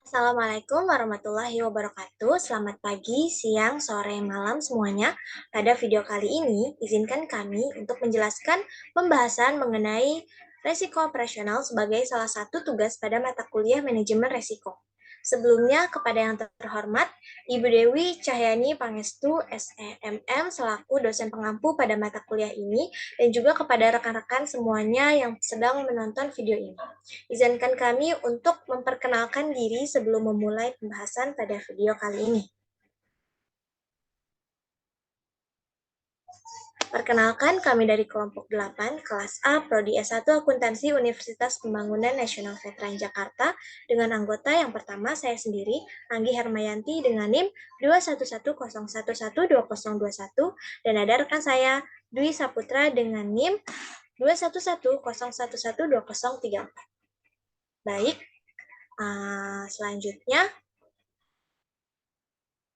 Assalamualaikum warahmatullahi wabarakatuh. Selamat pagi, siang, sore, malam semuanya. Pada video kali ini, izinkan kami untuk menjelaskan pembahasan mengenai resiko operasional sebagai salah satu tugas pada mata kuliah manajemen resiko. Sebelumnya, kepada yang terhormat, Ibu Dewi Cahyani Pangestu, SEMM, selaku dosen pengampu pada mata kuliah ini, dan juga kepada rekan-rekan semuanya yang sedang menonton video ini. Izinkan kami untuk memperkenalkan diri sebelum memulai pembahasan pada video kali ini. Perkenalkan, kami dari kelompok 8, kelas A, Prodi S1 Akuntansi Universitas Pembangunan Nasional Veteran Jakarta, dengan anggota yang pertama saya sendiri, Anggi Hermayanti dengan NIM 211011201, dan ada rekan saya, Dwi Saputra dengan NIM 21101112034. Baik, selanjutnya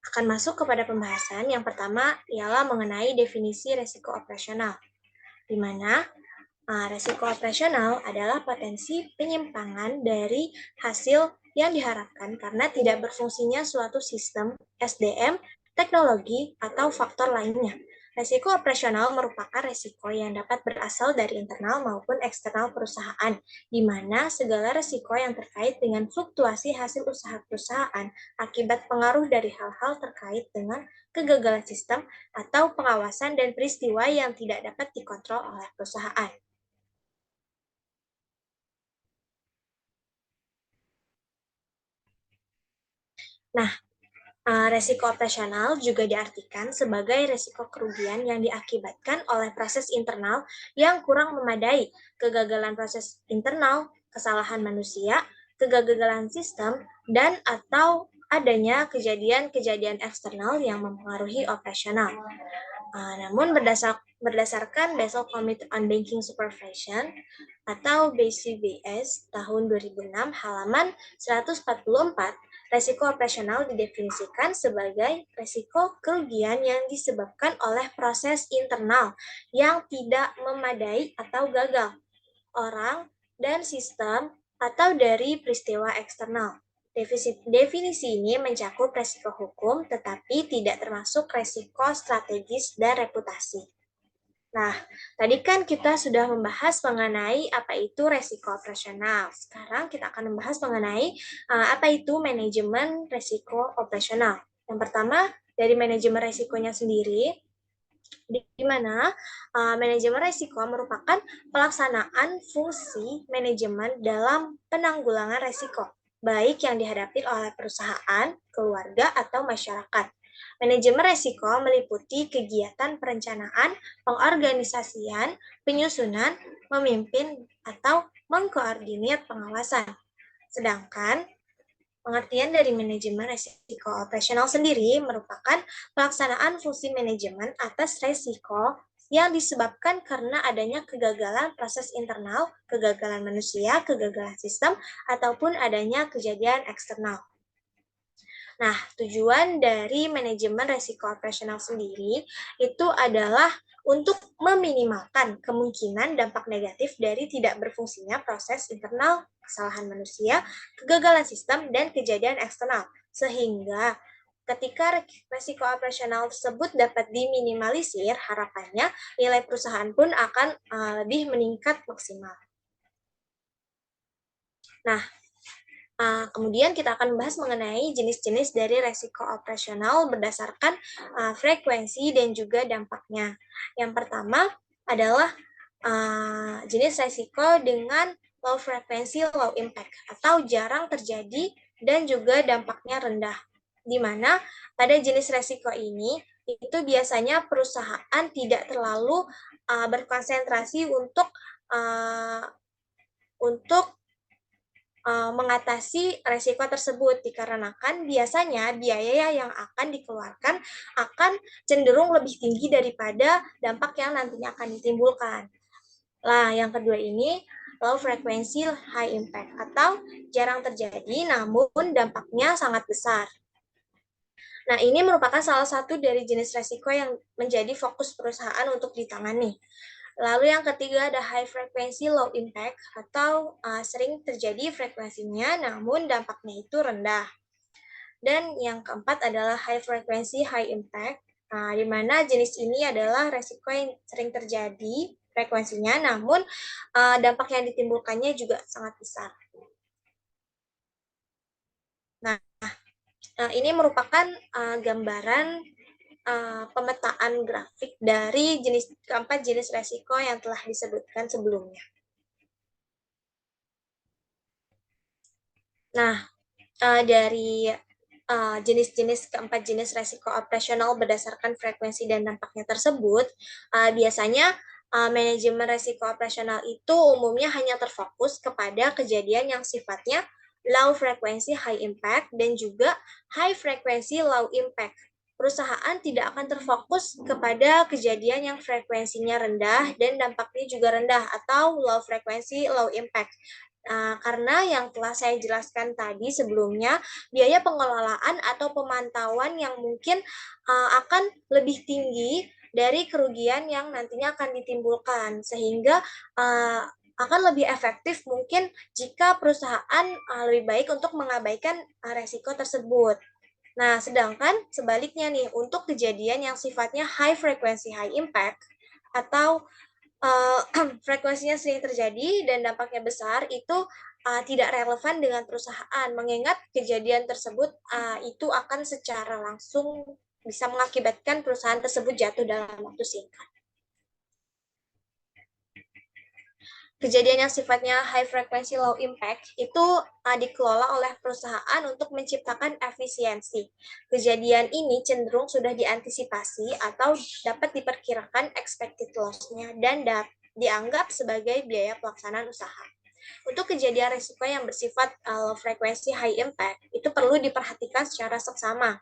akan masuk kepada pembahasan. Yang pertama ialah mengenai definisi resiko operasional, di mana resiko operasional adalah potensi penyimpangan dari hasil yang diharapkan karena tidak berfungsinya suatu sistem, SDM, teknologi, atau faktor lainnya. Resiko operasional merupakan resiko yang dapat berasal dari internal maupun eksternal perusahaan, di mana segala resiko yang terkait dengan fluktuasi hasil usaha perusahaan akibat pengaruh dari hal-hal terkait dengan kegagalan sistem atau pengawasan dan peristiwa yang tidak dapat dikontrol oleh perusahaan. Nah, resiko operasional juga diartikan sebagai resiko kerugian yang diakibatkan oleh proses internal yang kurang memadai, kegagalan proses internal, kesalahan manusia, kegagalan sistem, dan atau adanya kejadian-kejadian eksternal yang mempengaruhi operasional. Namun berdasarkan Basel Committee on Banking Supervision atau BCBS tahun 2006 halaman 144, resiko operasional didefinisikan sebagai resiko kerugian yang disebabkan oleh proses internal yang tidak memadai atau gagal, orang, dan sistem, atau dari peristiwa eksternal. Definisi ini mencakup resiko hukum, tetapi tidak termasuk resiko strategis dan reputasi. Nah, tadi kan kita sudah membahas mengenai apa itu resiko operasional. Sekarang kita akan membahas mengenai apa itu manajemen resiko operasional. Yang pertama, dari manajemen resikonya sendiri, di mana manajemen risiko merupakan pelaksanaan fungsi manajemen dalam penanggulangan risiko, baik yang dihadapi oleh perusahaan, keluarga, atau masyarakat. Manajemen risiko meliputi kegiatan perencanaan, pengorganisasian, penyusunan, memimpin, atau mengkoordinir pengawasan. Sedangkan pengertian dari manajemen risiko operasional sendiri merupakan pelaksanaan fungsi manajemen atas risiko yang disebabkan karena adanya kegagalan proses internal, kegagalan manusia, kegagalan sistem, ataupun adanya kejadian eksternal. Nah, tujuan dari manajemen risiko operasional sendiri itu adalah untuk meminimalkan kemungkinan dampak negatif dari tidak berfungsinya proses internal, kesalahan manusia, kegagalan sistem, dan kejadian eksternal. Sehingga ketika risiko operasional tersebut dapat diminimalisir, harapannya nilai perusahaan pun akan lebih meningkat maksimal. Nah, kemudian kita akan membahas mengenai jenis-jenis dari resiko operasional berdasarkan frekuensi dan juga dampaknya. Yang pertama adalah jenis resiko dengan low frequency, low impact, atau jarang terjadi dan juga dampaknya rendah. Di mana pada jenis resiko ini, itu biasanya perusahaan tidak terlalu berkonsentrasi untuk mengatasi resiko tersebut, dikarenakan biasanya biaya yang akan dikeluarkan akan cenderung lebih tinggi daripada dampak yang nantinya akan ditimbulkan. Nah, yang kedua ini low frequency high impact atau jarang terjadi namun dampaknya sangat besar. Nah, ini merupakan salah satu dari jenis resiko yang menjadi fokus perusahaan untuk ditangani. Lalu yang ketiga ada high frequency low impact atau sering terjadi frekuensinya namun dampaknya itu rendah. Dan yang keempat adalah high frequency high impact, di mana jenis ini adalah resiko yang sering terjadi frekuensinya namun dampak yang ditimbulkannya juga sangat besar. Nah, ini merupakan gambaran pemetaan grafik dari keempat jenis resiko yang telah disebutkan sebelumnya. Nah, dari jenis-jenis keempat jenis resiko operasional berdasarkan frekuensi dan dampaknya tersebut, biasanya manajemen resiko operasional itu umumnya hanya terfokus kepada kejadian yang sifatnya low frequency high impact dan juga high frequency low impact. Perusahaan tidak akan terfokus kepada kejadian yang frekuensinya rendah dan dampaknya juga rendah atau low frequency low impact. Karena yang telah saya jelaskan tadi sebelumnya, biaya pengelolaan atau pemantauan yang mungkin akan lebih tinggi dari kerugian yang nantinya akan ditimbulkan, sehingga akan lebih efektif mungkin jika perusahaan lebih baik untuk mengabaikan resiko tersebut. Nah, sedangkan sebaliknya nih, untuk kejadian yang sifatnya high frequency high impact atau frekuensinya sering terjadi dan dampaknya besar itu tidak relevan dengan perusahaan, mengingat kejadian tersebut itu akan secara langsung bisa mengakibatkan perusahaan tersebut jatuh dalam waktu singkat. Kejadian yang sifatnya high frequency low impact itu dikelola oleh perusahaan untuk menciptakan efisiensi. Kejadian ini cenderung sudah diantisipasi atau dapat diperkirakan expected loss-nya dan dianggap sebagai biaya pelaksanaan usaha. Untuk kejadian risiko yang bersifat low frequency high impact itu perlu diperhatikan secara seksama,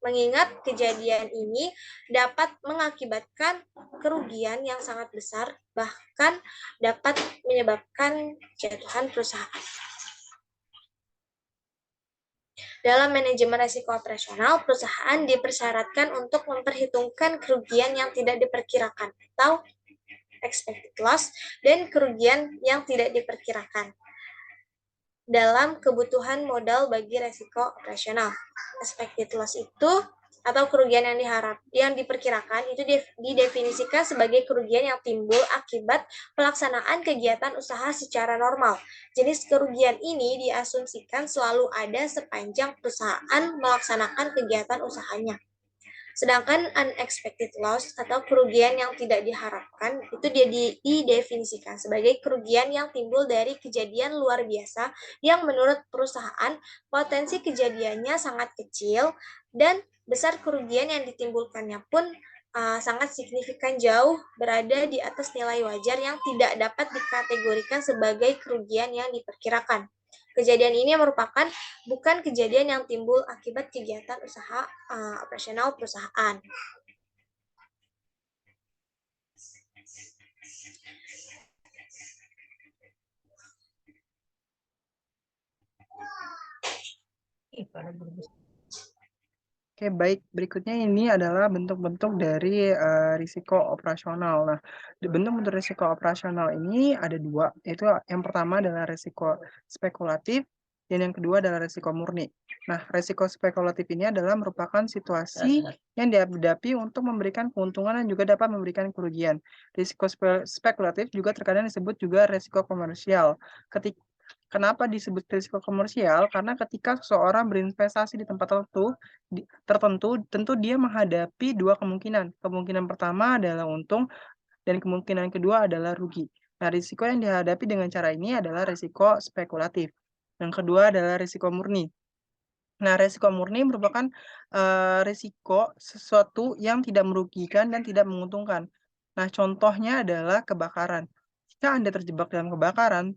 mengingat kejadian ini dapat mengakibatkan kerugian yang sangat besar, bahkan dapat menyebabkan jatuhan perusahaan. Dalam manajemen risiko operasional, perusahaan dipersyaratkan untuk memperhitungkan kerugian yang tidak diperkirakan atau expected loss dan kerugian yang tidak diperkirakan dalam kebutuhan modal bagi resiko operasional. Expected loss itu atau kerugian yang diperkirakan itu didefinisikan sebagai kerugian yang timbul akibat pelaksanaan kegiatan usaha secara normal. Jenis kerugian ini diasumsikan selalu ada sepanjang perusahaan melaksanakan kegiatan usahanya. Sedangkan unexpected loss atau kerugian yang tidak diharapkan itu dia didefinisikan sebagai kerugian yang timbul dari kejadian luar biasa yang menurut perusahaan potensi kejadiannya sangat kecil dan besar kerugian yang ditimbulkannya pun sangat signifikan jauh berada di atas nilai wajar yang tidak dapat dikategorikan sebagai kerugian yang diperkirakan. Kejadian ini merupakan bukan kejadian yang timbul akibat kegiatan usaha operasional perusahaan. Oke, baik. Berikutnya ini adalah bentuk-bentuk dari risiko operasional. Nah, bentuk-bentuk risiko operasional ini ada dua, yaitu yang pertama adalah risiko spekulatif dan yang kedua adalah risiko murni. Nah, risiko spekulatif ini adalah merupakan situasi yang dihadapi untuk memberikan keuntungan dan juga dapat memberikan kerugian. Risiko spekulatif juga terkadang disebut juga risiko komersial. Kenapa disebut risiko komersial? Karena ketika seseorang berinvestasi di tempat tertentu, tentu dia menghadapi dua kemungkinan. Kemungkinan pertama adalah untung dan kemungkinan kedua adalah rugi. Nah, risiko yang dihadapi dengan cara ini adalah risiko spekulatif. Yang kedua adalah risiko murni. Nah, risiko murni merupakan risiko sesuatu yang tidak merugikan dan tidak menguntungkan. Nah, contohnya adalah kebakaran. Jika Anda terjebak dalam kebakaran,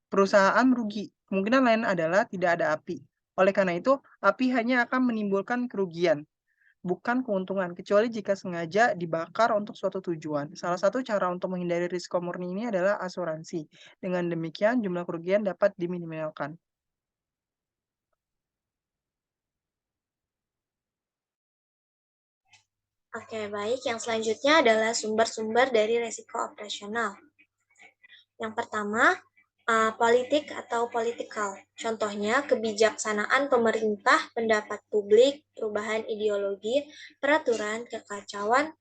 perusahaan merugi. Kemungkinan lain adalah tidak ada api. Oleh karena itu, api hanya akan menimbulkan kerugian, bukan keuntungan, kecuali jika sengaja dibakar untuk suatu tujuan. Salah satu cara untuk menghindari risiko murni ini adalah asuransi. Dengan demikian, jumlah kerugian dapat diminimalkan. Oke, baik. Yang selanjutnya adalah sumber-sumber dari resiko operasional. Yang pertama, politik atau politikal. Contohnya, kebijaksanaan pemerintah, pendapat publik, perubahan ideologi, peraturan, kekacauan,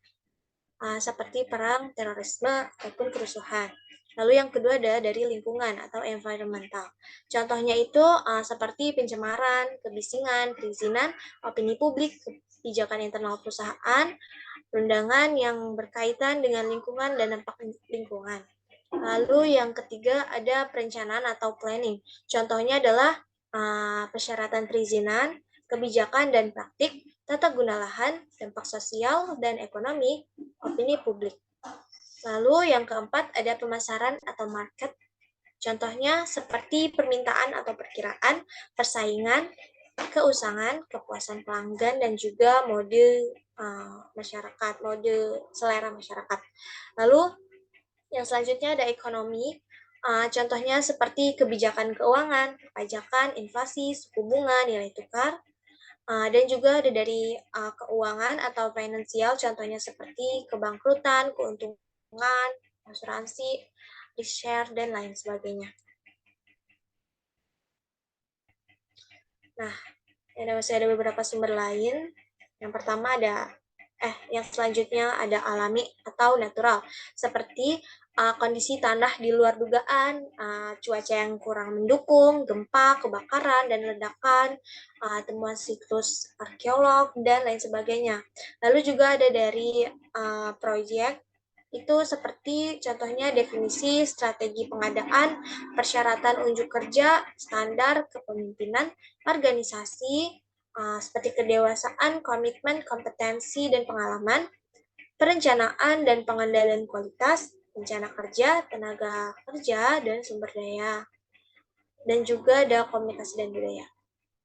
seperti perang, terorisme, ataupun kerusuhan. Lalu yang kedua adalah dari lingkungan atau environmental. Contohnya itu seperti pencemaran, kebisingan, perizinan, opini publik, kebijakan internal perusahaan, perundangan yang berkaitan dengan lingkungan dan dampak lingkungan. Lalu yang ketiga ada perencanaan atau planning. Contohnya adalah persyaratan perizinan, kebijakan dan praktik, tata guna lahan, dampak sosial dan ekonomi, opini publik. Lalu yang keempat ada pemasaran atau market. Contohnya seperti permintaan atau perkiraan, persaingan, keusangan, kepuasan pelanggan, dan juga mode masyarakat, mode selera masyarakat. Lalu yang selanjutnya ada ekonomi, contohnya seperti kebijakan keuangan, pajakan, inflasi, suku bunga, nilai tukar, dan juga ada dari keuangan atau finansial, contohnya seperti kebangkrutan, keuntungan, asuransi, risk share, dan lain sebagainya. Nah, masih ada beberapa sumber lain. Yang pertama yang selanjutnya ada alami atau natural, seperti kondisi tanah di luar dugaan, cuaca yang kurang mendukung, gempa, kebakaran, dan ledakan, temuan situs arkeolog, dan lain sebagainya. Lalu juga ada dari proyek, itu seperti contohnya definisi, strategi pengadaan, persyaratan unjuk kerja, standar kepemimpinan, organisasi, seperti kedewasaan, komitmen, kompetensi, dan pengalaman, perencanaan dan pengendalian kualitas, rencana kerja, tenaga kerja, dan sumber daya, dan juga ada komunikasi dan budaya.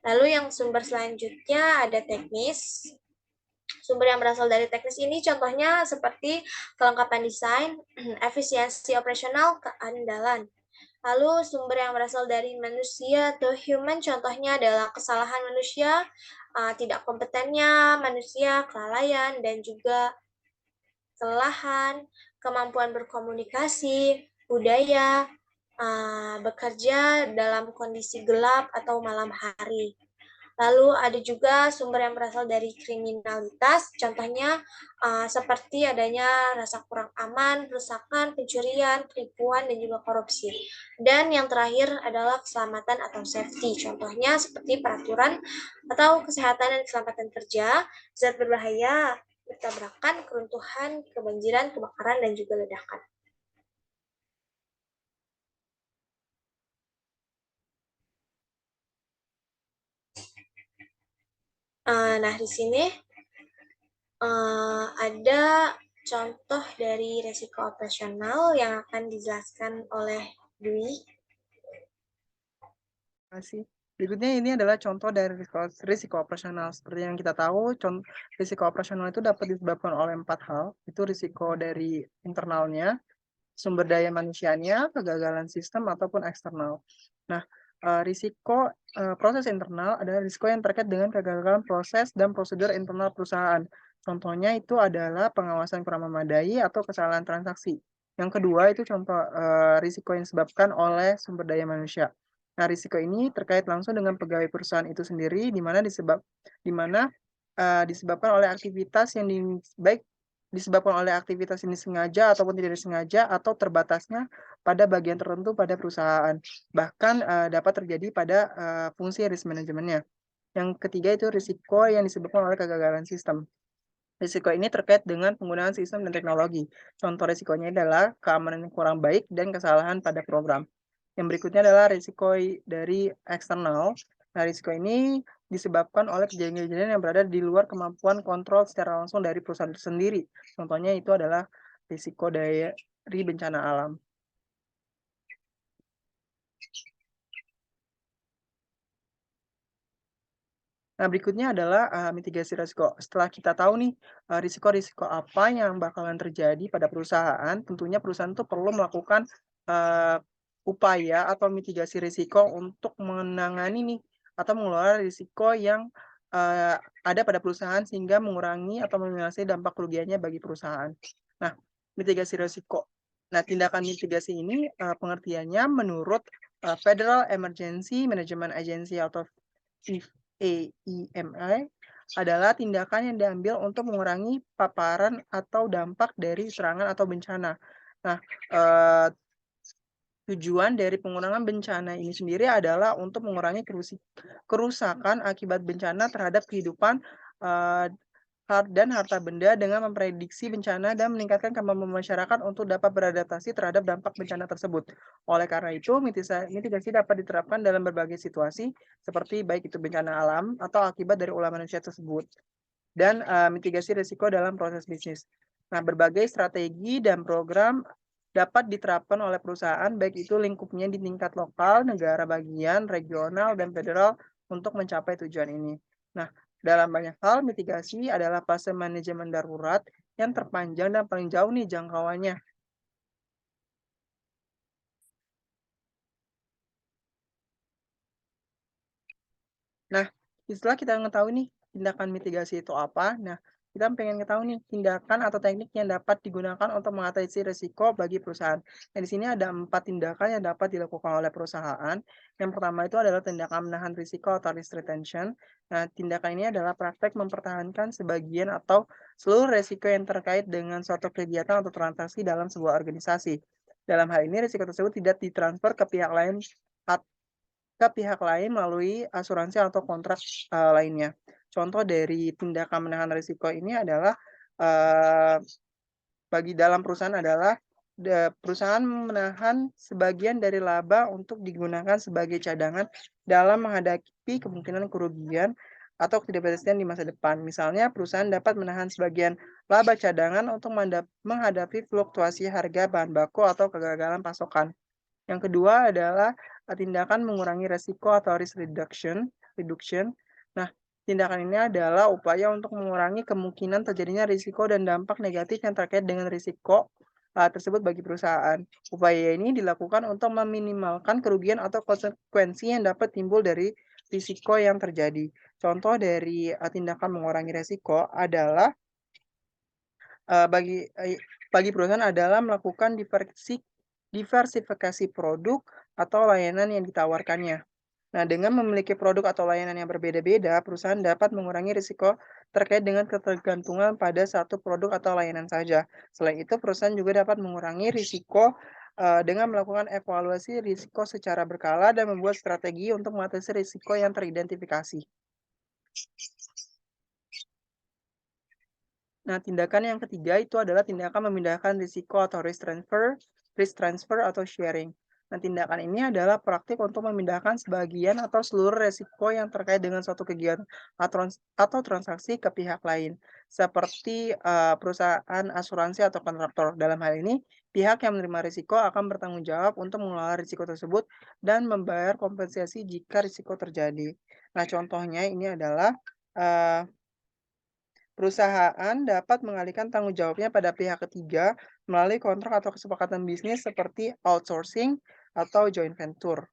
Lalu yang sumber selanjutnya ada teknis. Sumber yang berasal dari teknis ini contohnya seperti kelengkapan desain, efisiensi operasional, keandalan. Lalu sumber yang berasal dari manusia atau human contohnya adalah kesalahan manusia, tidak kompetennya manusia, kelalaian, dan juga kelelahan, kemampuan berkomunikasi, budaya, bekerja dalam kondisi gelap atau malam hari. Lalu ada juga sumber yang berasal dari kriminalitas, contohnya seperti adanya rasa kurang aman, perusakan, pencurian, penipuan, dan juga korupsi. Dan yang terakhir adalah keselamatan atau safety, contohnya seperti peraturan atau kesehatan dan keselamatan kerja, zat berbahaya, bertabrakan, keruntuhan, kebanjiran, kebakaran, dan juga ledakan. Nah, di sini ada contoh dari resiko operasional yang akan dijelaskan oleh Dwi. Terima kasih. Berikutnya ini adalah contoh dari risiko operasional. Seperti yang kita tahu, risiko operasional itu dapat disebabkan oleh 4 hal. Itu risiko dari internalnya, sumber daya manusianya, kegagalan sistem, ataupun eksternal. Nah, risiko proses internal adalah risiko yang terkait dengan kegagalan proses dan prosedur internal perusahaan. Contohnya itu adalah pengawasan kurang memadai atau kesalahan transaksi. Yang kedua itu contoh risiko yang disebabkan oleh sumber daya manusia. Nah, risiko ini terkait langsung dengan pegawai perusahaan itu sendiri, di mana disebabkan oleh aktivitas yang baik disebabkan oleh aktivitas ini sengaja ataupun tidak disengaja atau terbatasnya pada bagian tertentu pada perusahaan. Bahkan dapat terjadi pada fungsi risk manajemennya. Yang ketiga itu risiko yang disebabkan oleh kegagalan sistem. Risiko ini terkait dengan penggunaan sistem dan teknologi. Contoh risikonya adalah keamanan yang kurang baik dan kesalahan pada program. Yang berikutnya adalah risiko dari eksternal. Nah, risiko ini disebabkan oleh kejadian-kejadian yang berada di luar kemampuan kontrol secara langsung dari perusahaan itu sendiri. Contohnya itu adalah risiko dari bencana alam. Nah, berikutnya adalah mitigasi risiko. Setelah kita tahu nih risiko-risiko apa yang bakalan terjadi pada perusahaan, tentunya perusahaan itu perlu melakukan upaya atau mitigasi risiko untuk menangani nih atau mengelola risiko yang ada pada perusahaan sehingga mengurangi atau meminimalisir dampak kerugiannya bagi perusahaan. Nah, mitigasi risiko. Nah, tindakan mitigasi ini pengertiannya menurut Federal Emergency Management Agency atau FEMA adalah tindakan yang diambil untuk mengurangi paparan atau dampak dari serangan atau bencana. Nah, tujuan dari pengurangan bencana ini sendiri adalah untuk mengurangi kerusakan akibat bencana terhadap kehidupan dan harta benda dengan memprediksi bencana dan meningkatkan kemampuan masyarakat untuk dapat beradaptasi terhadap dampak bencana tersebut. Oleh karena itu, mitigasi dapat diterapkan dalam berbagai situasi, seperti baik itu bencana alam atau akibat dari ulah manusia tersebut, dan mitigasi risiko dalam proses bisnis. Nah, berbagai strategi dan program dapat diterapkan oleh perusahaan, baik itu lingkupnya di tingkat lokal, negara bagian, regional, dan federal untuk mencapai tujuan ini. Nah, dalam banyak hal, mitigasi adalah fase manajemen darurat yang terpanjang dan paling jauh nih jangkauannya. Nah, setelah kita mengetahui nih tindakan mitigasi itu apa, nah kita pengen ketahui nih tindakan atau teknik yang dapat digunakan untuk mengatasi risiko bagi perusahaan. Nah, di sini ada 4 tindakan yang dapat dilakukan oleh perusahaan. Yang pertama itu adalah tindakan menahan risiko atau risk retention. Nah, tindakan ini adalah praktek mempertahankan sebagian atau seluruh risiko yang terkait dengan suatu kegiatan atau transaksi dalam sebuah organisasi. Dalam hal ini, risiko tersebut tidak ditransfer ke pihak lain melalui asuransi atau kontrak lainnya. Contoh dari tindakan menahan risiko ini adalah bagi dalam perusahaan adalah perusahaan menahan sebagian dari laba untuk digunakan sebagai cadangan dalam menghadapi kemungkinan kerugian atau ketidakpastian di masa depan. Misalnya, perusahaan dapat menahan sebagian laba cadangan untuk menghadapi fluktuasi harga bahan baku atau kegagalan pasokan. Yang kedua adalah tindakan mengurangi resiko atau risk reduction. Nah, tindakan ini adalah upaya untuk mengurangi kemungkinan terjadinya risiko dan dampak negatif yang terkait dengan risiko tersebut bagi perusahaan. Upaya ini dilakukan untuk meminimalkan kerugian atau konsekuensi yang dapat timbul dari risiko yang terjadi. Contoh dari tindakan mengurangi risiko adalah bagi perusahaan adalah melakukan diversifikasi produk atau layanan yang ditawarkannya. Nah, dengan memiliki produk atau layanan yang berbeda-beda, perusahaan dapat mengurangi risiko terkait dengan ketergantungan pada satu produk atau layanan saja. Selain itu, perusahaan juga dapat mengurangi risiko dengan melakukan evaluasi risiko secara berkala dan membuat strategi untuk mengatasi risiko yang teridentifikasi. Nah, tindakan yang ketiga itu adalah tindakan memindahkan risiko atau risk transfer atau sharing. Nah, tindakan ini adalah praktik untuk memindahkan sebagian atau seluruh risiko yang terkait dengan suatu kegiatan atau transaksi ke pihak lain, seperti perusahaan asuransi atau kontraktor. Dalam hal ini, pihak yang menerima risiko akan bertanggung jawab untuk mengelola risiko tersebut dan membayar kompensasi jika risiko terjadi. Nah, contohnya ini adalah uh, perusahaan dapat mengalihkan tanggung jawabnya pada pihak ketiga melalui kontrak atau kesepakatan bisnis seperti outsourcing atau joint venture.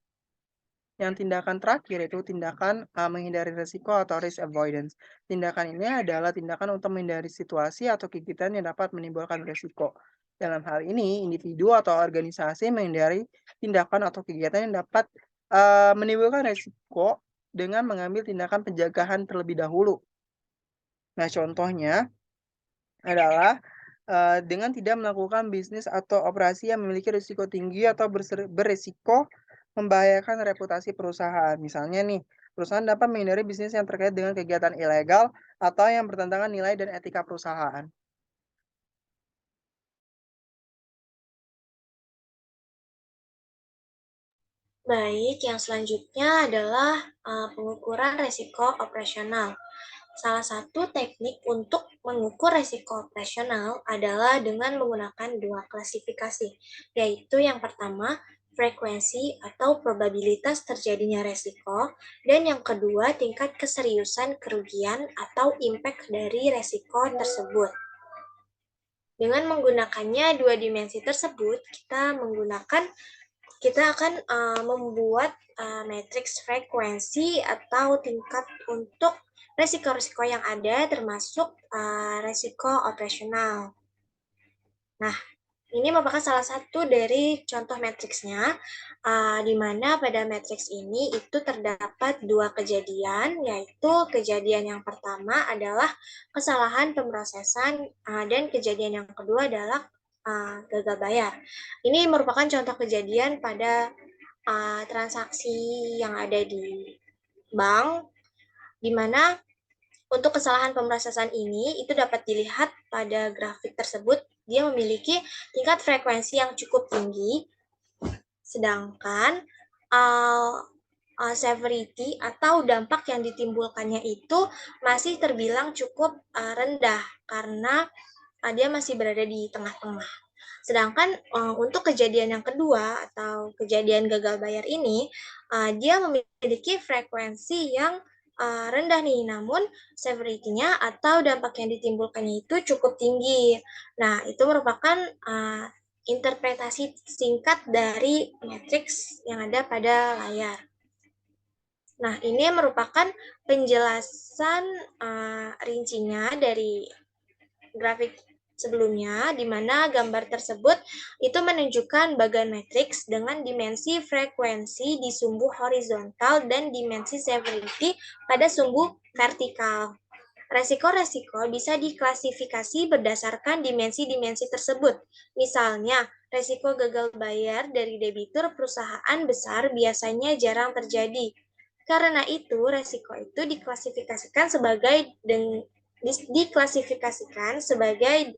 Yang tindakan terakhir itu tindakan menghindari risiko atau risk avoidance. Tindakan ini adalah tindakan untuk menghindari situasi atau kegiatan yang dapat menimbulkan risiko. Dalam hal ini, individu atau organisasi menghindari tindakan atau kegiatan yang dapat menimbulkan risiko dengan mengambil tindakan pencegahan terlebih dahulu. Nah, contohnya adalah dengan tidak melakukan bisnis atau operasi yang memiliki risiko tinggi atau berisiko membahayakan reputasi perusahaan. Misalnya nih, perusahaan dapat menghindari bisnis yang terkait dengan kegiatan ilegal atau yang bertentangan nilai dan etika perusahaan. Baik, yang selanjutnya adalah pengukuran resiko operasional. Salah satu teknik untuk mengukur resiko operasional adalah dengan menggunakan dua klasifikasi, yaitu yang pertama, frekuensi atau probabilitas terjadinya resiko, dan yang kedua, tingkat keseriusan kerugian atau impact dari resiko tersebut. Dengan menggunakannya dua dimensi tersebut, kita akan membuat matriks frekuensi atau tingkat untuk resiko-resiko yang ada termasuk resiko operasional. Nah, ini merupakan salah satu dari contoh matriksnya, di mana pada matriks ini itu terdapat dua kejadian, yaitu kejadian yang pertama adalah kesalahan pemrosesan dan kejadian yang kedua adalah gagal bayar. Ini merupakan contoh kejadian pada transaksi yang ada di bank, di mana untuk kesalahan pemrosesan ini, itu dapat dilihat pada grafik tersebut, dia memiliki tingkat frekuensi yang cukup tinggi, sedangkan severity atau dampak yang ditimbulkannya itu masih terbilang cukup rendah, karena dia masih berada di tengah-tengah. Sedangkan untuk kejadian yang kedua atau kejadian gagal bayar ini, dia memiliki frekuensi yang rendah nih, namun severity-nya atau dampak yang ditimbulkannya itu cukup tinggi. Nah, itu merupakan interpretasi singkat dari matriks yang ada pada layar. Nah, ini merupakan penjelasan rincinya dari grafik sebelumnya, di mana gambar tersebut itu menunjukkan bagan matriks dengan dimensi frekuensi di sumbu horizontal dan dimensi severity pada sumbu vertikal. Resiko-resiko bisa diklasifikasi berdasarkan dimensi-dimensi tersebut. Misalnya, resiko gagal bayar dari debitur perusahaan besar biasanya jarang terjadi. Karena itu, resiko itu diklasifikasikan sebagai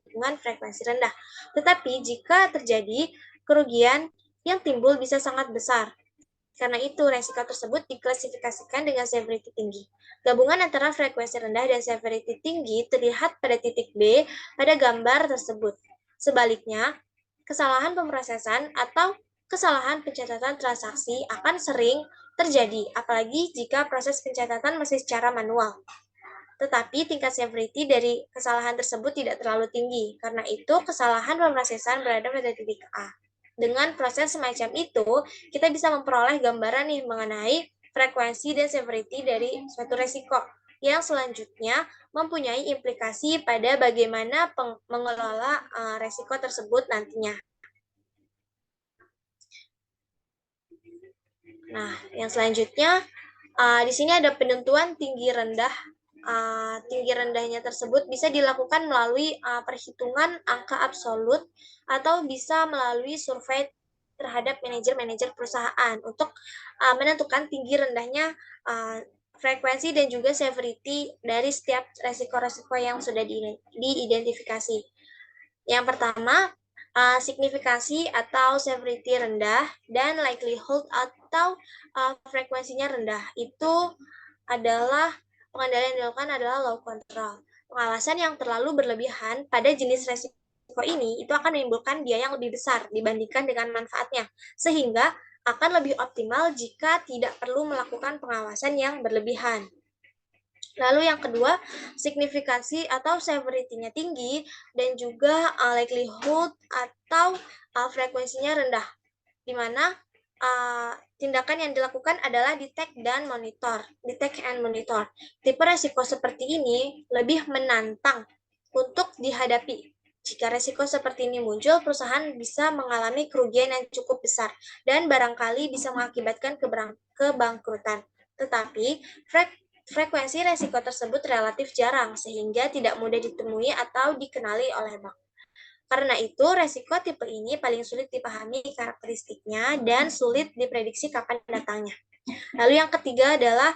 dengan frekuensi rendah. Tetapi jika terjadi kerugian yang timbul bisa sangat besar. Karena itu, resiko tersebut diklasifikasikan dengan severity tinggi. Gabungan antara frekuensi rendah dan severity tinggi terlihat pada titik B pada gambar tersebut. Sebaliknya, kesalahan pemrosesan atau kesalahan pencatatan transaksi akan sering terjadi, apalagi jika proses pencatatan masih secara manual. Tetapi tingkat severity dari kesalahan tersebut tidak terlalu tinggi. Karena itu, kesalahan pemrosesan berada pada titik A. Dengan proses semacam itu, kita bisa memperoleh gambaran nih mengenai frekuensi dan severity dari suatu resiko yang selanjutnya mempunyai implikasi pada bagaimana mengelola resiko tersebut nantinya. Nah, yang selanjutnya di sini ada penentuan tinggi rendah. Tinggi rendahnya tersebut bisa dilakukan melalui perhitungan angka absolut atau bisa melalui survei terhadap manajer-manajer perusahaan untuk menentukan tinggi rendahnya frekuensi dan juga severity dari setiap resiko-resiko yang sudah diidentifikasi. Yang pertama, signifikasi atau severity rendah dan likelihood atau frekuensinya rendah. Itu adalah pengendalian yang dilakukan adalah low control. Pengawasan yang terlalu berlebihan pada jenis resiko ini itu akan menimbulkan biaya yang lebih besar dibandingkan dengan manfaatnya, sehingga akan lebih optimal jika tidak perlu melakukan pengawasan yang berlebihan. Lalu yang kedua, signifikasi atau severity-nya tinggi dan juga likelihood atau frekuensinya rendah, di mana tindakan yang dilakukan adalah detect and monitor. Tipe resiko seperti ini lebih menantang untuk dihadapi. Jika resiko seperti ini muncul, perusahaan bisa mengalami kerugian yang cukup besar dan barangkali bisa mengakibatkan kebangkrutan. Tetapi frekuensi resiko tersebut relatif jarang sehingga tidak mudah ditemui atau dikenali oleh bank. Karena itu, resiko tipe ini paling sulit dipahami karakteristiknya dan sulit diprediksi kapan datangnya. Lalu yang ketiga adalah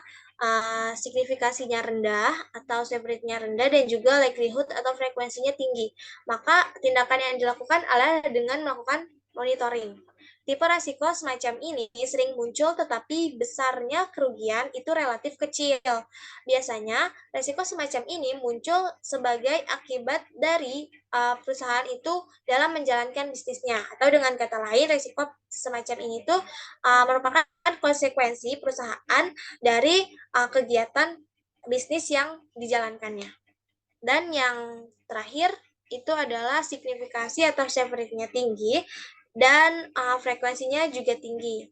signifikasinya rendah atau severity-nya rendah dan juga likelihood atau frekuensinya tinggi. Maka tindakan yang dilakukan adalah dengan melakukan monitoring. Tipe resiko semacam ini sering muncul tetapi besarnya kerugian itu relatif kecil. Biasanya resiko semacam ini muncul sebagai akibat dari perusahaan itu dalam menjalankan bisnisnya. Atau dengan kata lain, resiko semacam ini tuh merupakan konsekuensi perusahaan dari kegiatan bisnis yang dijalankannya. Dan yang terakhir itu adalah signifikasi atau severity-nya tinggi dan frekuensinya juga tinggi.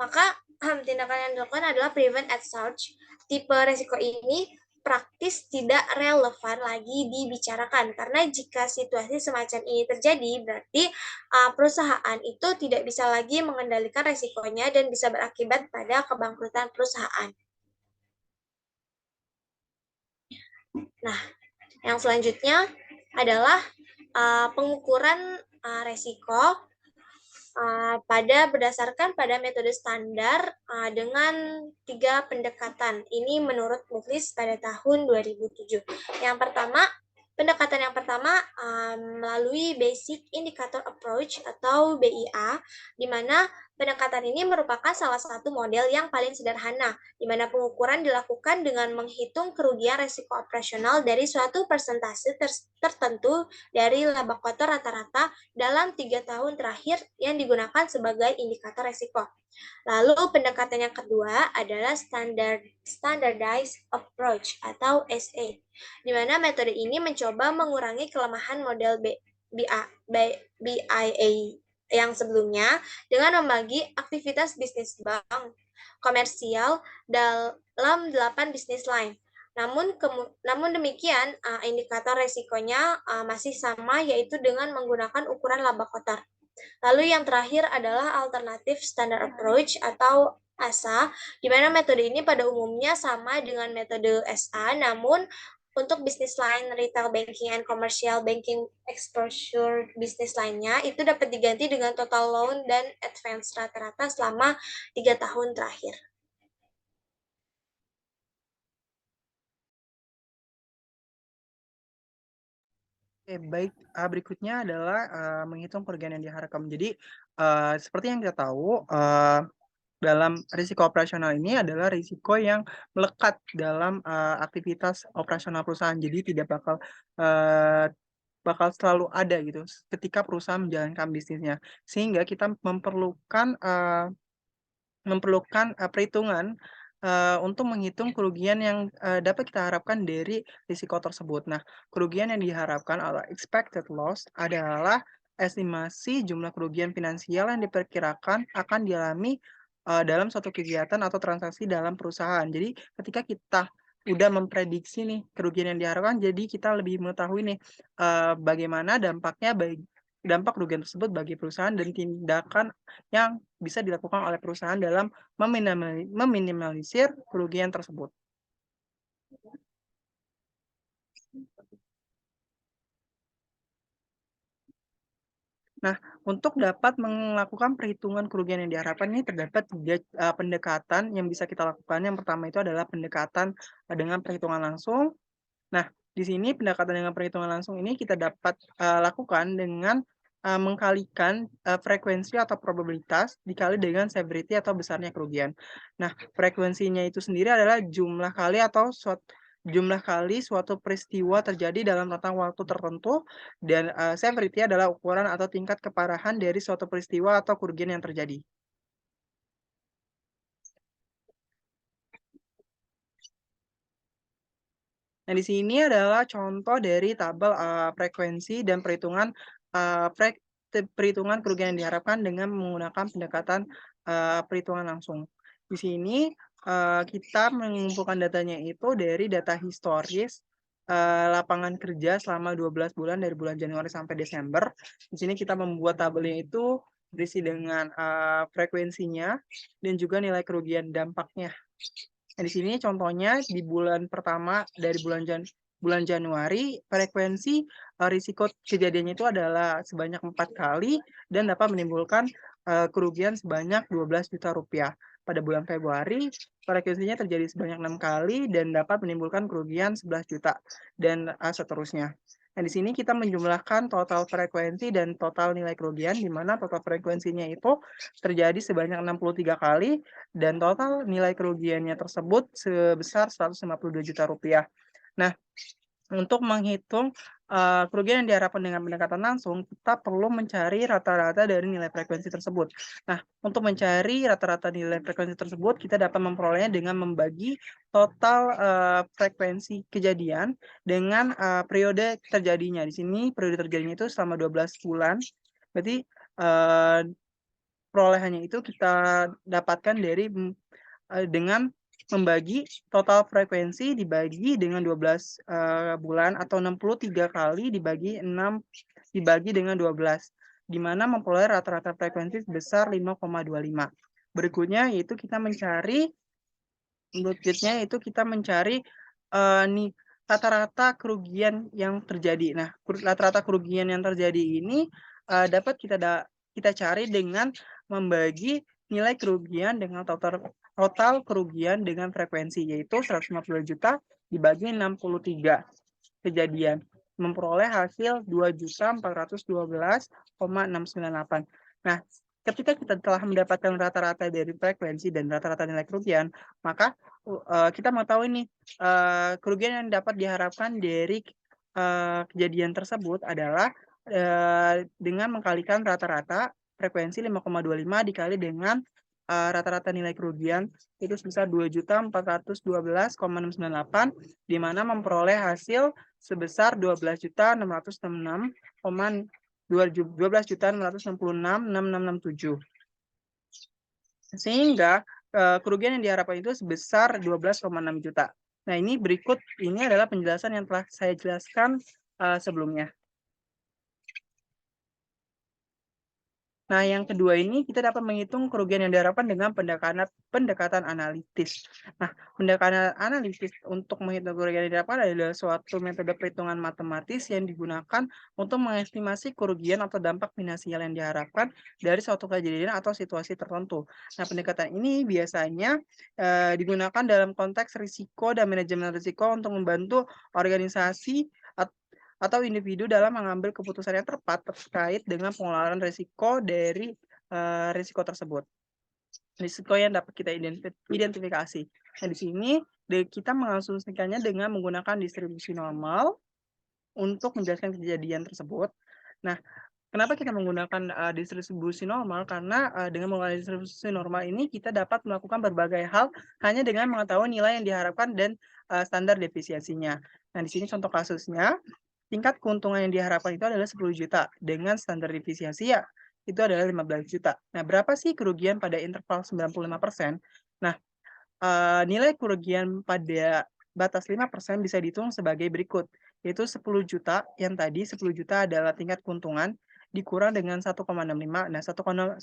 Maka tindakan yang dilakukan adalah prevent at search. Tipe resiko ini praktis tidak relevan lagi dibicarakan. Karena jika situasi semacam ini terjadi, berarti perusahaan itu tidak bisa lagi mengendalikan resikonya dan bisa berakibat pada kebangkrutan perusahaan. Nah, yang selanjutnya adalah pengukuran resiko berdasarkan pada metode standar dengan 3 pendekatan. Ini menurut Muflis pada tahun 2007. Pendekatan yang pertama melalui Basic Indicator Approach atau BIA, di mana pendekatan ini merupakan salah satu model yang paling sederhana, di mana pengukuran dilakukan dengan menghitung kerugian risiko operasional dari suatu persentase tertentu dari laba kotor rata-rata dalam 3 tahun terakhir yang digunakan sebagai indikator risiko. Lalu pendekatan yang kedua adalah Standardized Approach atau SA, di mana metode ini mencoba mengurangi kelemahan model BIA yang sebelumnya dengan membagi aktivitas bisnis bank komersial dalam 8 bisnis line. Namun demikian, indikator resikonya masih sama, yaitu dengan menggunakan ukuran laba kotor. Lalu yang terakhir adalah Alternative Standard Approach atau ASA, di mana metode ini pada umumnya sama dengan metode SA, namun untuk bisnis lain retail banking and commercial banking exposure bisnis lainnya itu dapat diganti dengan total loan dan advance rata-rata selama 3 tahun terakhir. Oke, baik. Berikutnya adalah menghitung kerugian yang diharapkan. Jadi, seperti yang kita tahu, dalam risiko operasional ini adalah risiko yang melekat dalam aktivitas operasional perusahaan. Jadi tidak bakal selalu ada gitu ketika perusahaan menjalankan bisnisnya. Sehingga kita memerlukan perhitungan untuk menghitung kerugian yang dapat kita harapkan dari risiko tersebut. Nah, kerugian yang diharapkan atau expected loss adalah estimasi jumlah kerugian finansial yang diperkirakan akan dialami dalam suatu kegiatan atau transaksi dalam perusahaan. Jadi, ketika kita udah memprediksi nih kerugian yang diharapkan, jadi kita lebih mengetahui nih bagaimana dampak kerugian tersebut bagi perusahaan dan tindakan yang bisa dilakukan oleh perusahaan dalam meminimalisir kerugian tersebut. Nah, untuk dapat melakukan perhitungan kerugian yang diharapkan ini terdapat 3 pendekatan yang bisa kita lakukan. Yang pertama itu adalah pendekatan dengan perhitungan langsung. Nah, di sini pendekatan dengan perhitungan langsung ini kita dapat lakukan dengan mengkalikan frekuensi atau probabilitas dikali dengan severity atau besarnya kerugian. Nah, frekuensinya itu sendiri adalah jumlah kali suatu peristiwa terjadi dalam rentang waktu tertentu, dan severity adalah ukuran atau tingkat keparahan dari suatu peristiwa atau kerugian yang terjadi. Nah, di sini adalah contoh dari tabel frekuensi dan perhitungan kerugian yang diharapkan dengan menggunakan pendekatan perhitungan langsung. Di sini kita mengumpulkan datanya itu dari data historis lapangan kerja selama 12 bulan dari bulan Januari sampai Desember. Di sini kita membuat tabelnya itu berisi dengan frekuensinya dan juga nilai kerugian dampaknya. Nah, di sini contohnya di bulan pertama dari bulan Januari, frekuensi risiko kejadiannya itu adalah sebanyak 4 kali dan dapat menimbulkan kerugian sebanyak 12 juta rupiah. Pada bulan Februari, frekuensinya terjadi sebanyak 6 kali dan dapat menimbulkan kerugian 11 juta dan seterusnya. Nah, di sini kita menjumlahkan total frekuensi dan total nilai kerugian, di mana total frekuensinya itu terjadi sebanyak 63 kali dan total nilai kerugiannya tersebut sebesar 152 juta rupiah. Nah, untuk menghitung kerugian yang diharapkan dengan pendekatan langsung, kita perlu mencari rata-rata dari nilai frekuensi tersebut. Nah, untuk mencari rata-rata nilai frekuensi tersebut, kita dapat memperolehnya dengan membagi total frekuensi kejadian dengan periode terjadinya. Di sini periode terjadinya itu selama 12 bulan. Berarti perolehannya itu kita dapatkan dari dengan membagi total frekuensi dibagi dengan 12 bulan atau 63 kali dibagi dengan 12, di mana memperoleh rata-rata frekuensi sebesar 5,25. Berikutnya yaitu kita mencari nih rata-rata kerugian yang terjadi. Nah, rata-rata kerugian yang terjadi ini dapat kita cari dengan membagi nilai kerugian dengan total kerugian dengan frekuensi, yaitu 150 juta dibagi 63 kejadian, memperoleh hasil 2.412,698. Nah, ketika kita telah mendapatkan rata-rata dari frekuensi dan rata-rata nilai kerugian, maka kita mau tahu ini kerugian yang dapat diharapkan dari kejadian tersebut adalah dengan mengkalikan rata-rata frekuensi 5,25 dikali dengan rata-rata nilai kerugian itu sebesar 2.412,698, di mana memperoleh hasil sebesar 12.666,667. Sehingga kerugian yang diharapkan itu sebesar 12,6 juta. Nah, ini adalah penjelasan yang telah saya jelaskan sebelumnya. Nah, yang kedua ini kita dapat menghitung kerugian yang diharapkan dengan pendekatan analitis. Nah, pendekatan analitis untuk menghitung kerugian yang diharapkan adalah suatu metode perhitungan matematis yang digunakan untuk mengestimasi kerugian atau dampak finansial yang diharapkan dari suatu kejadian atau situasi tertentu. Nah, pendekatan ini biasanya digunakan dalam konteks risiko dan manajemen risiko untuk membantu organisasi atau individu dalam mengambil keputusan yang tepat terkait dengan pengelolaan risiko dari risiko tersebut. Risiko yang dapat kita identifikasi. Nah, di sini kita mengasumsikannya dengan menggunakan distribusi normal untuk menjelaskan kejadian tersebut. Nah, kenapa kita menggunakan distribusi normal? Karena dengan menggunakan distribusi normal ini kita dapat melakukan berbagai hal hanya dengan mengetahui nilai yang diharapkan dan standar defisiensinya. Nah, di sini contoh kasusnya, tingkat keuntungan yang diharapkan itu adalah 10 juta, dengan standar defisiensi itu adalah 15 juta. Nah, berapa sih kerugian pada interval 95%? Nah, nilai kerugian pada batas 5% bisa dihitung sebagai berikut, yaitu 10 juta, yang tadi 10 juta adalah tingkat keuntungan, dikurang dengan 1,65. Nah, 1,65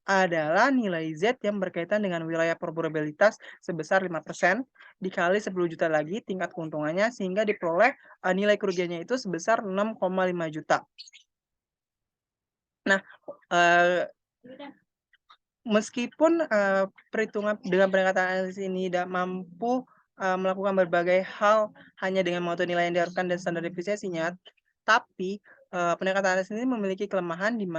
adalah nilai Z yang berkaitan dengan wilayah probabilitas sebesar 5%, dikali 10 juta lagi tingkat keuntungannya, sehingga diperoleh nilai kerugiannya itu sebesar 6,5 juta. Nah, meskipun perhitungan dengan pendekatan analisis ini tidak mampu melakukan berbagai hal hanya dengan mengetahui nilai yang diharapkan dan standar defisiensinya, tapi pendekatan analisis ini memiliki kelemahan di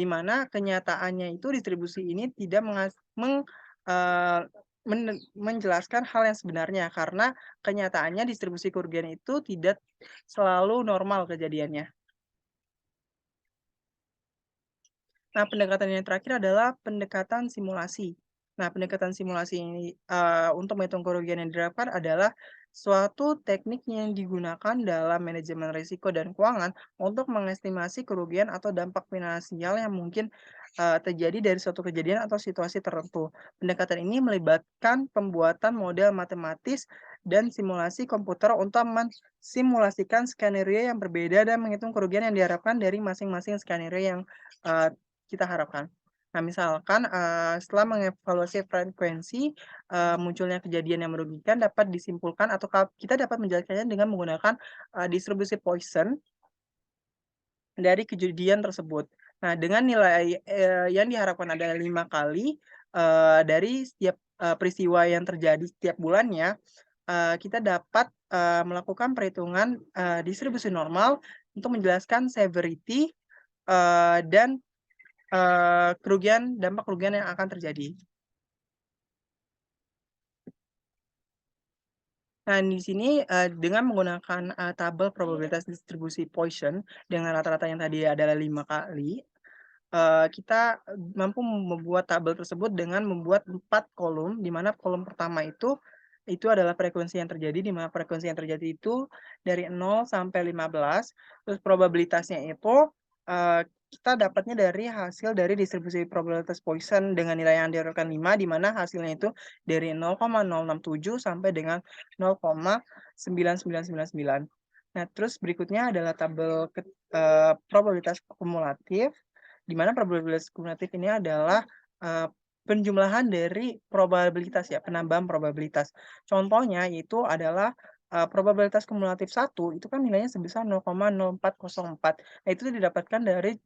mana kenyataannya itu distribusi ini tidak menjelaskan hal yang sebenarnya, karena kenyataannya distribusi kerugian itu tidak selalu normal kejadiannya. Nah, pendekatan yang terakhir adalah pendekatan simulasi. Nah, pendekatan simulasi ini untuk menghitung kerugian yang diharapkan adalah suatu teknik yang digunakan dalam manajemen risiko dan keuangan untuk mengestimasi kerugian atau dampak finansial yang mungkin terjadi dari suatu kejadian atau situasi tertentu. Pendekatan ini melibatkan pembuatan model matematis dan simulasi komputer untuk mensimulasikan skenario yang berbeda dan menghitung kerugian yang diharapkan dari masing-masing skenario yang kita harapkan. Nah, misalkan setelah mengevaluasi frekuensi munculnya kejadian yang merugikan dapat disimpulkan atau kita dapat menjelaskannya dengan menggunakan distribusi Poisson dari kejadian tersebut. Nah, dengan nilai yang diharapkan adalah 5 kali dari setiap peristiwa yang terjadi setiap bulannya, kita dapat melakukan perhitungan distribusi normal untuk menjelaskan severity dan dampak kerugian yang akan terjadi. Nah, di sini dengan menggunakan tabel probabilitas distribusi Poisson dengan rata-rata yang tadi adalah 5 kali, kita mampu membuat tabel tersebut dengan membuat 4 kolom, di mana kolom pertama itu adalah frekuensi yang terjadi, di mana frekuensi yang terjadi itu dari 0 sampai 15, terus probabilitasnya itu kita dapatnya dari hasil dari distribusi probabilitas Poisson dengan nilai yang diharapkan 5, di mana hasilnya itu dari 0,067 sampai dengan 0,9999. Nah, terus berikutnya adalah tabel probabilitas kumulatif, di mana probabilitas kumulatif ini adalah penjumlahan dari probabilitas ya, penambahan probabilitas. Contohnya itu adalah probabilitas kumulatif 1 itu kan nilainya sebesar 0,0404. Nah, itu didapatkan dari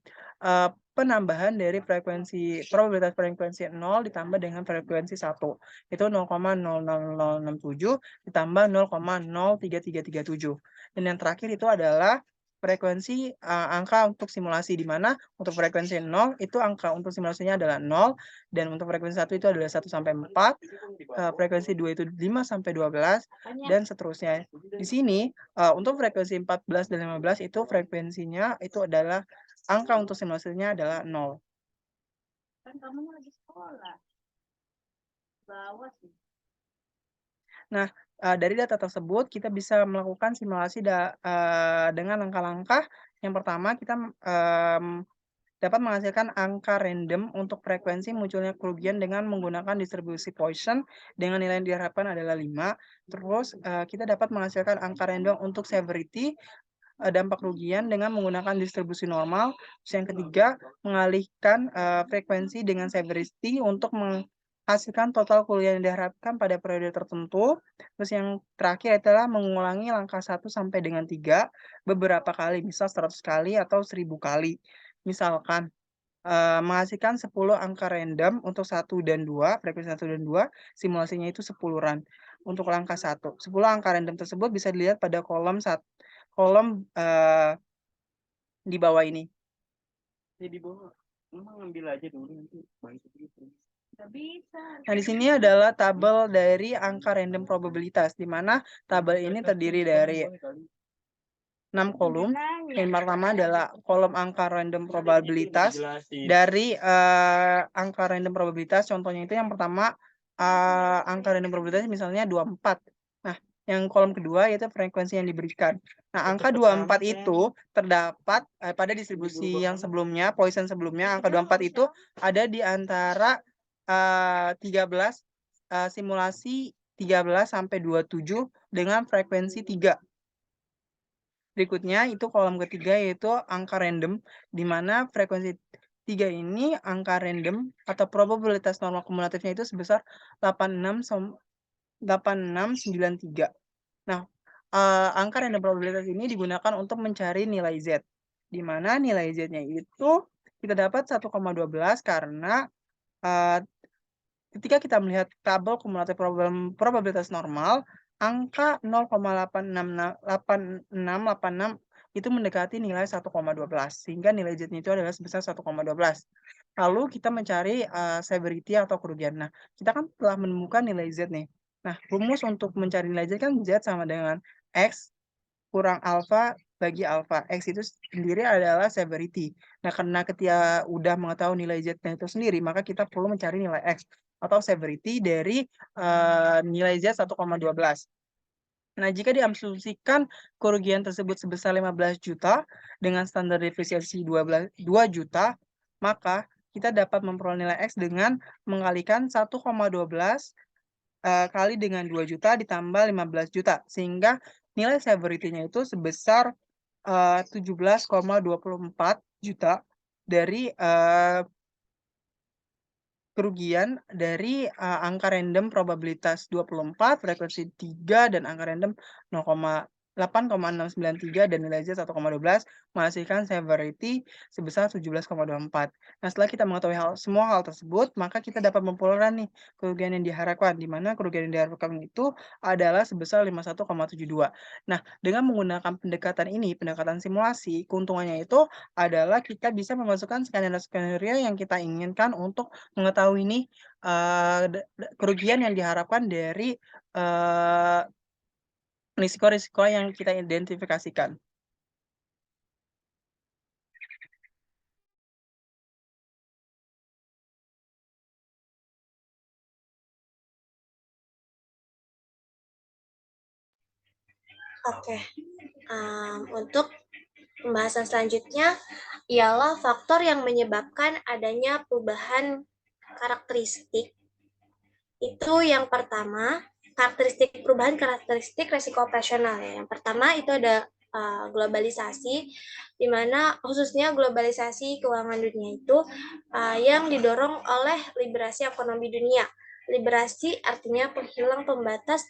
penambahan dari probabilitas frekuensi 0 ditambah dengan frekuensi 1. Itu 0,00067 ditambah 0,03337. Dan yang terakhir itu adalah frekuensi angka untuk simulasi, di mana untuk frekuensi 0 itu angka untuk simulasinya adalah 0, dan untuk frekuensi 1 itu adalah 1 sampai 4, frekuensi 2 itu 5 sampai 12, dan seterusnya. Di sini untuk frekuensi 14 dan 15 itu frekuensinya itu adalah angka untuk simulasinya adalah 0. Kan kamu lagi sekolah. Bawa sih. Nah, dari data tersebut kita bisa melakukan simulasi dengan langkah-langkah. Yang pertama kita dapat menghasilkan angka random untuk frekuensi munculnya kerugian dengan menggunakan distribusi Poisson dengan nilai yang diharapkan adalah 5. Terus kita dapat menghasilkan angka random untuk severity dampak kerugian dengan menggunakan distribusi normal. Terus yang ketiga, mengalihkan frekuensi dengan severity untuk menghasilkan total kerugian yang diharapkan pada periode tertentu. Terus yang terakhir adalah mengulangi langkah 1 sampai dengan 3 beberapa kali, misal 100 kali atau 1000 kali. Misalkan menghasilkan 10 angka random untuk 1 dan 2, frekuensi 1 dan 2, simulasinya itu 10 run. Untuk langkah 1, 10 angka random tersebut bisa dilihat pada kolom di bawah ini. Ya di bawah, emang ngambil aja dulu nanti balik gitu. Nggak bisa. Nah, di sini adalah tabel dari angka random probabilitas, di mana tabel ini terdiri dari 6 kolom. Yang pertama adalah kolom angka random probabilitas. Dari angka random probabilitas, contohnya itu yang pertama angka random probabilitas misalnya 24. Nah, yang kolom kedua yaitu frekuensi yang diberikan. Nah, angka 24 itu terdapat pada distribusi yang sebelumnya, Poisson sebelumnya, angka 24 itu ada di antara 13 simulasi 13 sampai 27 dengan frekuensi 3. Berikutnya itu kolom ketiga yaitu angka random, di mana frekuensi 3 ini angka random atau probabilitas normal kumulatifnya itu sebesar 8693. Nah, angka random probabilitas ini digunakan untuk mencari nilai Z, di mana nilai Z-nya itu kita dapat 1,12 karena ketika kita melihat tabel kumulatif probabilitas normal, angka 0,8686 itu mendekati nilai 1,12, sehingga nilai Z-nya itu adalah sebesar 1,12. Lalu kita mencari severity atau kerugian. Nah, kita kan telah menemukan nilai Z nih. Nah, rumus untuk mencari nilai Z kan Z sama dengan X kurang alfa bagi alfa. X itu sendiri adalah severity. Nah, karena ketika udah mengetahui nilai Z-nya itu sendiri, maka kita perlu mencari nilai X atau severity dari nilai Z 1,12. Nah, jika diasumsikan kerugian tersebut sebesar 15 juta dengan standar depresiasi 2 juta, maka kita dapat memperoleh nilai X dengan mengalikan 1,12 kali dengan 2 juta ditambah 15 juta, sehingga nilai severity-nya itu sebesar 17,24 juta dari kerugian dari angka random probabilitas 24, frekuensi 3, dan angka random 8,693 dan nilai Z 1,12 menghasilkan severity sebesar 17,24. Nah, setelah kita mengetahui semua hal tersebut, maka kita dapat memperoleh nih kerugian yang diharapkan, di mana kerugian yang diharapkan itu adalah sebesar 51,72. Nah, dengan menggunakan pendekatan ini, pendekatan simulasi, keuntungannya itu adalah kita bisa memasukkan skenario-skenario yang kita inginkan untuk mengetahui nih kerugian yang diharapkan dari risiko-risiko yang kita identifikasikan. Oke, untuk Pembahasan selanjutnya ialah faktor yang menyebabkan adanya perubahan karakteristik. Itu yang pertama, perubahan karakteristik resiko operasional ya. Yang pertama itu ada globalisasi, di mana khususnya globalisasi keuangan dunia itu yang didorong oleh liberasi ekonomi dunia. Liberasi artinya penghilang pembatas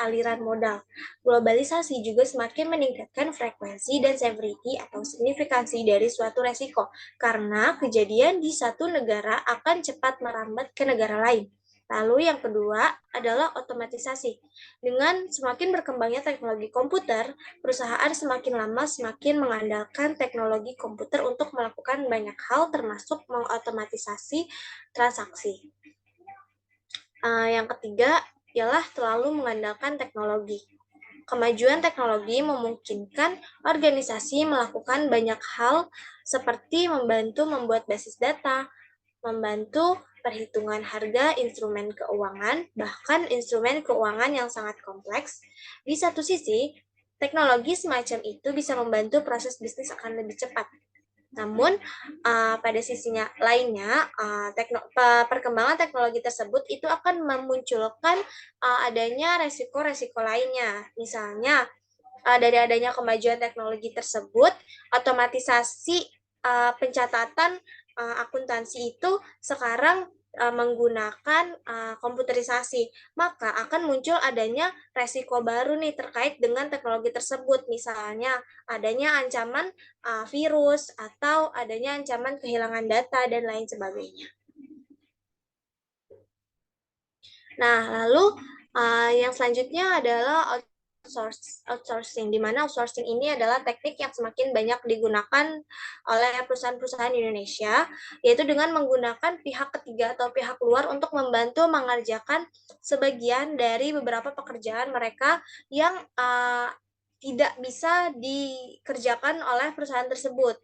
aliran modal. Globalisasi juga semakin meningkatkan frekuensi dan severity atau signifikansi dari suatu resiko, karena kejadian di satu negara akan cepat merambat ke negara lain. Lalu yang kedua adalah otomatisasi. Dengan semakin berkembangnya teknologi komputer, perusahaan semakin lama semakin mengandalkan teknologi komputer untuk melakukan banyak hal termasuk mengotomatisasi transaksi. Yang ketiga ialah terlalu mengandalkan teknologi. Kemajuan teknologi memungkinkan organisasi melakukan banyak hal seperti membantu membuat basis data, membantu perhitungan harga instrumen keuangan, bahkan instrumen keuangan yang sangat kompleks. Di satu sisi, teknologi semacam itu bisa membantu proses bisnis akan lebih cepat. Namun, pada sisinya lainnya, perkembangan teknologi tersebut itu akan memunculkan adanya resiko-resiko lainnya. Misalnya, dari adanya kemajuan teknologi tersebut, otomatisasi pencatatan akuntansi itu sekarang menggunakan komputerisasi, maka akan muncul adanya resiko baru nih terkait dengan teknologi tersebut, misalnya adanya ancaman virus atau adanya ancaman kehilangan data dan lain sebagainya. Nah, lalu yang selanjutnya adalah outsourcing, di mana outsourcing ini adalah teknik yang semakin banyak digunakan oleh perusahaan-perusahaan di Indonesia, yaitu dengan menggunakan pihak ketiga atau pihak luar untuk membantu mengerjakan sebagian dari beberapa pekerjaan mereka yang tidak bisa dikerjakan oleh perusahaan tersebut.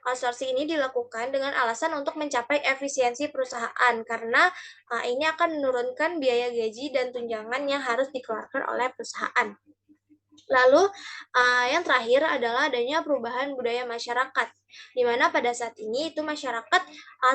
Outsourcing ini dilakukan dengan alasan untuk mencapai efisiensi perusahaan, karena ini akan menurunkan biaya gaji dan tunjangan yang harus dikeluarkan oleh perusahaan. Lalu yang terakhir adalah adanya perubahan budaya masyarakat, di mana pada saat ini itu masyarakat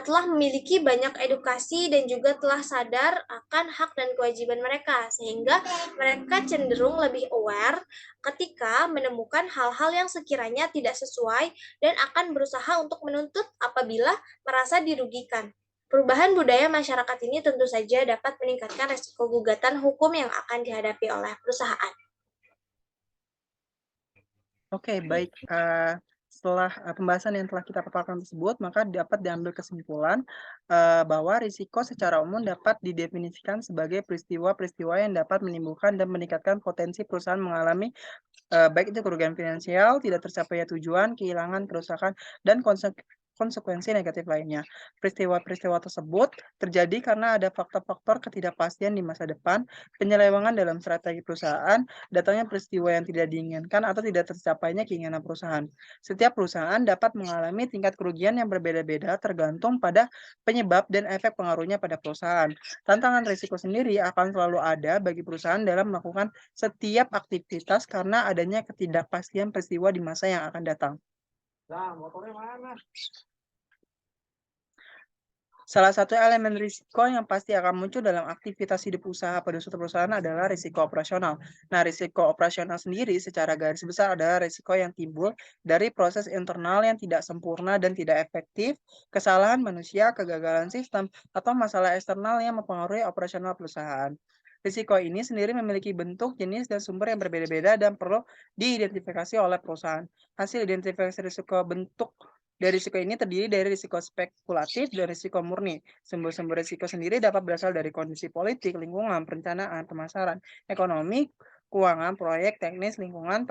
telah memiliki banyak edukasi dan juga telah sadar akan hak dan kewajiban mereka, sehingga mereka cenderung lebih aware ketika menemukan hal-hal yang sekiranya tidak sesuai dan akan berusaha untuk menuntut apabila merasa dirugikan. Perubahan budaya masyarakat ini tentu saja dapat meningkatkan resiko gugatan hukum yang akan dihadapi oleh perusahaan. Oke, baik. Setelah pembahasan yang telah kita paparkan tersebut, maka dapat diambil kesimpulan bahwa risiko secara umum dapat didefinisikan sebagai peristiwa-peristiwa yang dapat menimbulkan dan meningkatkan potensi perusahaan mengalami baik itu kerugian finansial, tidak tercapainya tujuan, kehilangan, kerusakan, dan konsekuensi negatif lainnya. Peristiwa-peristiwa tersebut terjadi karena ada faktor-faktor ketidakpastian di masa depan, penyelewengan dalam strategi perusahaan, datangnya peristiwa yang tidak diinginkan atau tidak tercapainya keinginan perusahaan. Setiap perusahaan dapat mengalami tingkat kerugian yang berbeda-beda tergantung pada penyebab dan efek pengaruhnya pada perusahaan. Tantangan risiko sendiri akan selalu ada bagi perusahaan dalam melakukan setiap aktivitas karena adanya ketidakpastian peristiwa di masa yang akan datang. Salah satu elemen risiko yang pasti akan muncul dalam aktivitas hidup usaha pada suatu perusahaan adalah risiko operasional. Nah, risiko operasional sendiri secara garis besar adalah risiko yang timbul dari proses internal yang tidak sempurna dan tidak efektif, kesalahan manusia, kegagalan sistem, atau masalah eksternal yang mempengaruhi operasional perusahaan. Risiko ini sendiri memiliki bentuk, jenis, dan sumber yang berbeda-beda dan perlu diidentifikasi oleh perusahaan. Hasil identifikasi risiko bentuk dari risiko ini terdiri dari risiko spekulatif dan risiko murni. Sumber-sumber risiko sendiri dapat berasal dari kondisi politik, lingkungan, perencanaan, pemasaran, ekonomi, keuangan, proyek, teknis, lingkungan,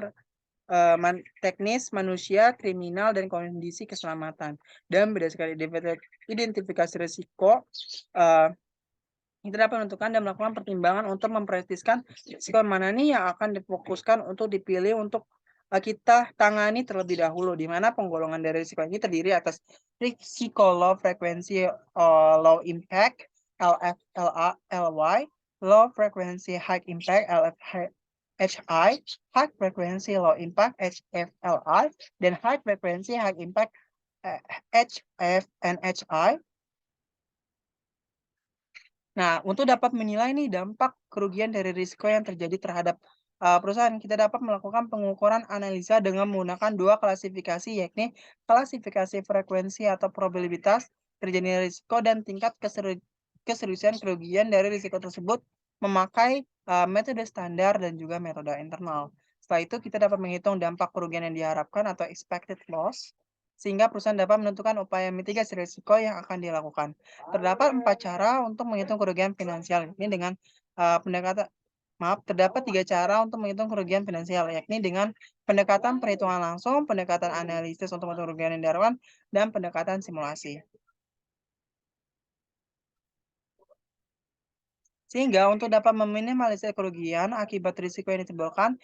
teknis, manusia, kriminal, dan kondisi keselamatan. Dan berdasarkan identifikasi risiko, kita dapat menentukan dan melakukan pertimbangan untuk mempresiskan risiko mana nih yang akan difokuskan untuk dipilih untuk kita tangani terlebih dahulu, di mana penggolongan dari risiko ini terdiri atas risiko low frequency low impact (LF, LA, LY), low frequency high impact (LF, HI, High Frequency Low Impact HFLI, dan High Frequency High Impact HFNHI. Nah, untuk dapat menilai nih dampak kerugian dari risiko yang terjadi terhadap perusahaan, kita dapat melakukan pengukuran analisa dengan menggunakan dua klasifikasi, yakni klasifikasi frekuensi atau probabilitas terjadinya risiko dan tingkat keseriusan kerugian dari risiko tersebut memakai metode standar dan juga metode internal. Setelah itu, kita dapat menghitung dampak kerugian yang diharapkan atau expected loss, sehingga perusahaan dapat menentukan upaya mitigasi risiko yang akan dilakukan. Terdapat 4 cara untuk menghitung kerugian finansial. Ini dengan terdapat 3 cara untuk menghitung kerugian finansial, yakni dengan pendekatan perhitungan langsung, pendekatan analisis untuk menghitung kerugian yang diharapkan, dan pendekatan simulasi. Sehingga untuk dapat meminimalisir kerugian akibat risiko yang ditimbulkan,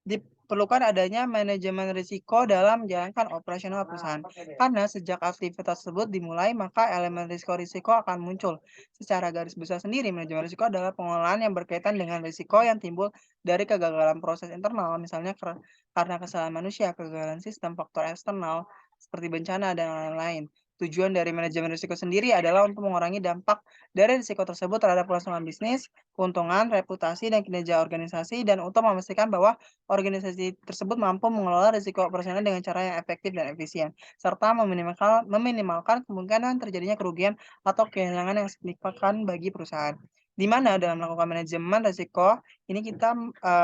diperlukan adanya manajemen risiko dalam menjalankan operasional perusahaan. Karena sejak aktivitas tersebut dimulai, maka elemen risiko-risiko akan muncul. Secara garis besar sendiri, manajemen risiko adalah pengelolaan yang berkaitan dengan risiko yang timbul dari kegagalan proses internal, misalnya karena kesalahan manusia, kegagalan sistem, faktor eksternal, seperti bencana, dan lain-lain. Tujuan dari manajemen risiko sendiri adalah untuk mengurangi dampak dari risiko tersebut terhadap kelangsungan bisnis, keuntungan, reputasi, dan kinerja organisasi, dan untuk memastikan bahwa organisasi tersebut mampu mengelola risiko operasional dengan cara yang efektif dan efisien, serta meminimalkan kemungkinan terjadinya kerugian atau kehilangan yang signifikan bagi perusahaan. Di mana dalam melakukan manajemen risiko, ini kita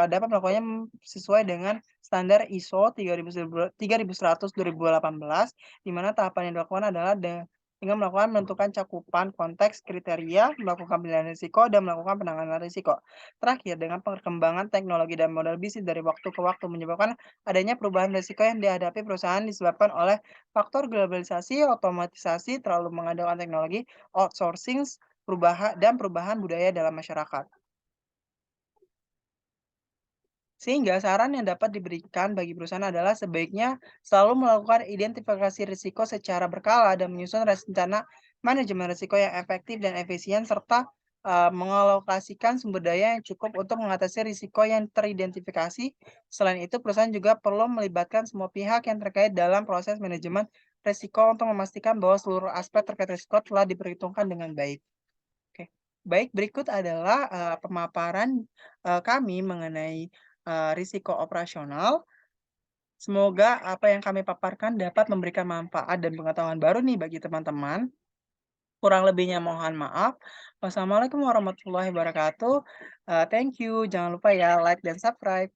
dapat melakukannya sesuai dengan standar ISO 3100/2018, di mana tahapan yang dilakukan adalah dengan melakukan menentukan cakupan konteks kriteria, melakukan penilaian risiko, dan melakukan penanganan risiko. Terakhir, dengan perkembangan teknologi dan model bisnis dari waktu ke waktu menyebabkan adanya perubahan risiko yang dihadapi perusahaan disebabkan oleh faktor globalisasi, otomatisasi, terlalu mengandalkan teknologi, outsourcing, perubahan budaya dalam masyarakat. Sehingga saran yang dapat diberikan bagi perusahaan adalah sebaiknya selalu melakukan identifikasi risiko secara berkala dan menyusun rencana manajemen risiko yang efektif dan efisien serta mengalokasikan sumber daya yang cukup untuk mengatasi risiko yang teridentifikasi. Selain itu, perusahaan juga perlu melibatkan semua pihak yang terkait dalam proses manajemen risiko untuk memastikan bahwa seluruh aspek terkait risiko telah diperhitungkan dengan baik. Oke. Baik, berikut adalah pemaparan kami mengenai risiko operasional. Semoga apa yang kami paparkan dapat memberikan manfaat dan pengetahuan baru nih bagi teman-teman. Kurang lebihnya mohon maaf. Wassalamualaikum warahmatullahi wabarakatuh. Thank you. Jangan lupa ya like dan subscribe.